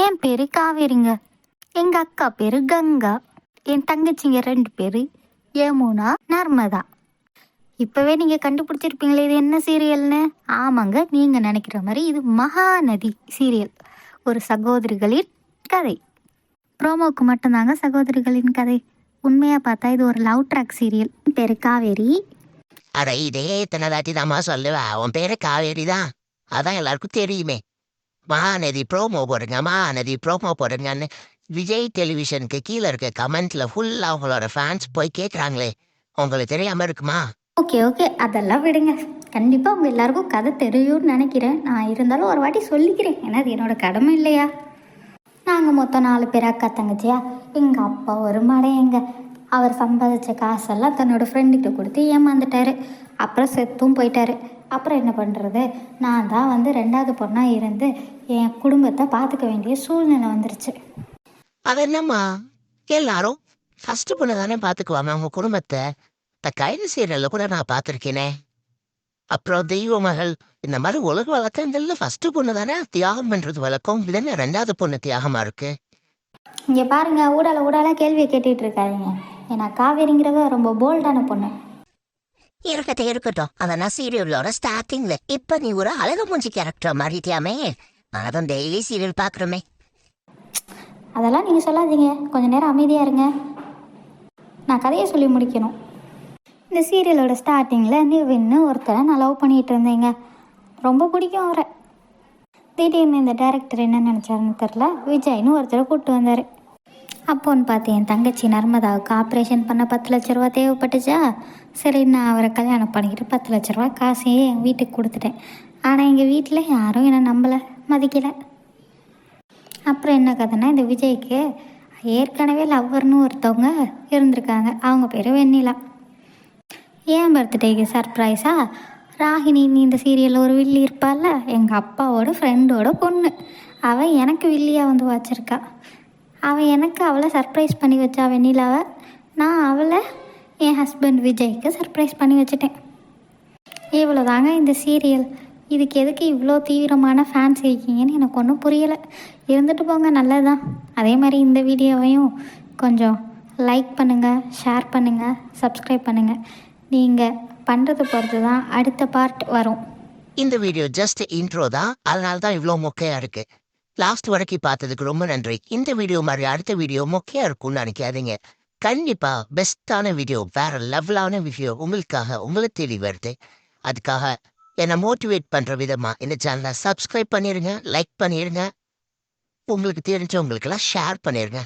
என் பேரு காவேரிங்க. எங்க அக்கா பேரு கங்கா. என் தங்கச்சிங்க 2 பேரு யமுனா, நர்மதா. இப்பவே நீங்க கண்டுபிடிச்சிருப்பீங்களே இது என்ன சீரியல்னு. ஆமாங்க, நீங்க நினைக்கிற மாதிரி இது மகாநதி சீரியல். ஒரு சகோதரிகளின் கதை. ப்ரோமோக்கு மட்டும்தாங்க சகோதரிகளின் கதை. உண்மையா பார்த்தா இது ஒரு லவ் ட்ராக் சீரியல். பேரு காவேரி. அட இதே இத்தனை தாட்டி தாம்மா சொல்லுவா, உன் பேரு காவேரி தான். அதான் எல்லாருக்கும் தெரியுமே. மகாநதி ப்ரோமோ போடுங்க, மகாநதி ப்ரோமோ போடுங்கன்னு விஜய் டெலிவிஷனுக்கு கீழே இருக்க கமெண்ட்ல ஃபுல்லா அவங்களோட ஃபேன்ஸ் போய் கேட்குறாங்களே, உங்களுக்கு தெரியாம இருக்குமா? ஓகே ஓகே, அதெல்லாம் விடுங்க. கண்டிப்பாக உங்கள் எல்லாருக்கும் கதை தெரியும்னு நினைக்கிறேன். நான் இருந்தாலும் ஒரு வாட்டி சொல்லிக்கிறேன், ஏன்னா அது என்னோட கடமை இல்லையா. நாங்கள் மொத்தம் 4 பேர் அக்கா தங்கச்சியா. எங்கள் அப்பா ஒரு மடையங்க. அவர் சம்பாதிச்ச காசெல்லாம் தன்னோட ஃப்ரெண்டுகிட்ட கொடுத்து ஏமாந்துட்டாரு. அப்புறம் செத்தும் போயிட்டாரு. அப்புறம் என்ன பண்ணுறது, நான் தான் வந்து 2வது பொண்ணாக இருந்து என் குடும்பத்தை பார்த்துக்க வேண்டிய சூழ்நிலை வந்துருச்சு. அது என்னம்மா, எல்லாரும் ஃபர்ஸ்ட் பொண்ணு தானே பார்த்துக்குவாங்க அவங்க குடும்பத்தை. கைது சீரியல்ல கூட நான் பார்த்துருக்கேனே. அப்புறம் தெய்வ மகள் இந்த மாதிரி உலக வழக்கங்கள்ல ஃபர்ஸ்ட் பொண்ணு தானே தியாகம் பண்றது வழக்கம். இது என்ன 2வது பொண்ணு தியாகமா இருக்கு? இங்கே பாருங்க, ஊடால கேள்வியை கேட்டுட்டு இருக்காதீங்க. ஏன்னா காவேரிங்கிறவ ரொம்ப போல்டான பொண்ணு. இருக்கட்டும். அதெல்லாம் சீரியலோட ஸ்டார்டிங்ல. இப்ப நீ ஒரு அழகு மூஞ்சி கேரக்டர் மாறிட்டியாமே. நான் டெய்லி சீரியல் பாக்குறோமே. அதெல்லாம் நீங்கள் சொல்லாதீங்க, கொஞ்சம் நேரம் அமைதியாக இருங்க. நான் கதையை சொல்லி முடிக்கணும். இந்த சீரியலோட ஸ்டார்டிங்கில் நிவின்னு ஒருத்தரை நான் லவ் பண்ணிகிட்டு இருந்தேங்க. ரொம்ப பிடிக்கும் அவரை. திடீர்னு இந்த டைரக்டர் என்ன நினச்சாருன்னு தெரில, விஜய்னு ஒருத்தரை கூப்பிட்டு வந்தார். அப்போன்னு பார்த்து என் தங்கச்சி நர்மதாவுக்கு ஆப்ரேஷன் பண்ண 10 லட்ச ரூபா தேவைப்பட்டுச்சா. சரி, நான் அவரை கல்யாணம் பண்ணிக்கிட்டு 10 லட்ச ரூபா காசையே என் வீட்டுக்கு கொடுத்துட்டேன். ஆனால் எங்கள் வீட்டில் யாரும் என்னை நம்பலை, மதிக்கலை. அப்புறம் என்ன கதைன்னா, இந்த விஜய்க்கு ஏற்கனவே லவ்வர்னு ஒருத்தவங்க இருந்திருக்காங்க. அவங்க பேர் வெண்ணிலா. ஏன் பர்த்டேக்கு சர்ப்ரைஸாக ராகினி இந்த சீரியலில் ஒரு வில்லி இருப்பாள்ல, எங்கள் அப்பாவோட ஃப்ரெண்டோட பொண்ணு, அவள் எனக்கு வில்லியாக வந்து வச்சுருக்கா. அவள் எனக்கு அவளை சர்ப்ரைஸ் பண்ணி வச்சா வெண்ணிலாவை. நான் அவளை என் ஹஸ்பண்ட் விஜய்க்கு சர்ப்ரைஸ் பண்ணி வச்சுட்டேன். இவ்வளோ தாங்க இந்த சீரியல். இதுக்கு எதுக்கு இவ்வளோ தீவிரமான ஃபேன்ஸ் இருக்கீங்கன்னு எனக்கு ஒன்றும் புரியலை. இருந்துட்டு போங்க, நல்லதுதான். அதே மாதிரி இந்த வீடியோவையும் கொஞ்சம் லைக் பண்ணுங்கள், ஷேர் பண்ணுங்கள், சப்ஸ்கிரைப் பண்ணுங்கள். நீங்கள் பண்ணுறது பொறுத்து தான் அடுத்த பார்ட் வரும். இந்த வீடியோ ஜஸ்ட் இன்ட்ரோ தான், அதனால தான் இவ்வளோ மொக்கையா இருக்கு. லாஸ்ட் வரைக்கும் பார்த்ததுக்கு ரொம்ப நன்றி. இந்த வீடியோ மாதிரி அடுத்த வீடியோ மொக்கையா இருக்கும்னு நினைக்காதீங்க. கண்டிப்பா பெஸ்டான வீடியோ, வேற லெவலான வீடியோ உங்களுக்காக உங்களை தேடி வருது. அதுக்காக என்னை மோட்டிவேட் பண்ற விதமா இந்த சேனலை சப்ஸ்கிரைப் பண்ணிருங்க, லைக் பண்ணிருங்க, உங்களுக்கு தெரிஞ்சவங்களுக்கெல்லாம் ஷேர் பண்ணிருங்க.